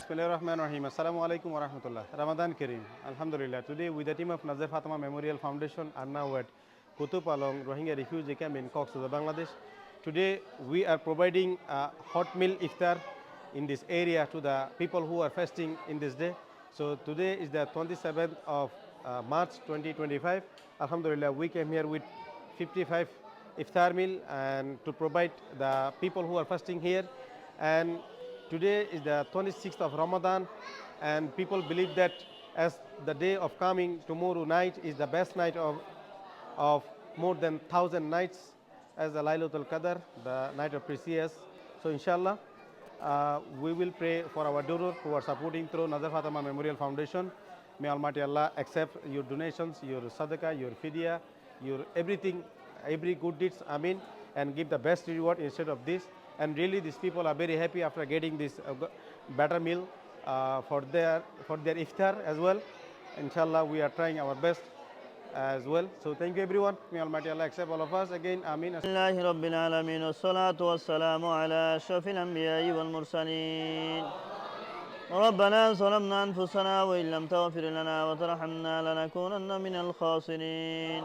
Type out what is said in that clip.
Bismillahirrahmanirrahim. Assalamu alaikum wa rahmatullah. Ramadan Kareem. Alhamdulillah. Today, with the team of Nazir Fatima Memorial Foundation, are now at Kutub Along Rohingya refugee camp in Cox's Bazar, Bangladesh. Today, we are providing a hot meal iftar in this area to the people who are fasting in this day. So, today is the 27th of March 2025. Alhamdulillah, we came here with 55 iftar meal and to provide the people who are fasting here. And today is the 26th of Ramadan, and people believe that as the day of coming tomorrow night is the best night of more than 1,000 nights as the Laylatul Qadr, the night of precious. So inshallah, we will pray for our donors who are supporting through Nazar Fatima Memorial Foundation. May Almighty Allah accept your donations, your sadaqah, your fidya, your everything, every good deeds, Amin, and give the best reward instead of this. And really, these people are very happy after getting this better meal for their iftar as well. Inshallah, we are trying our best as well. So thank you everyone. May Almighty Allah accept all of us again. Amin. لله رب العالمين والصلاة والسلام على أشرف الأنبياء والمرسلين ربنا ظلمنا أنفسنا وإن لم تغفر لنا وترحمنا لنكونن من الخاسرين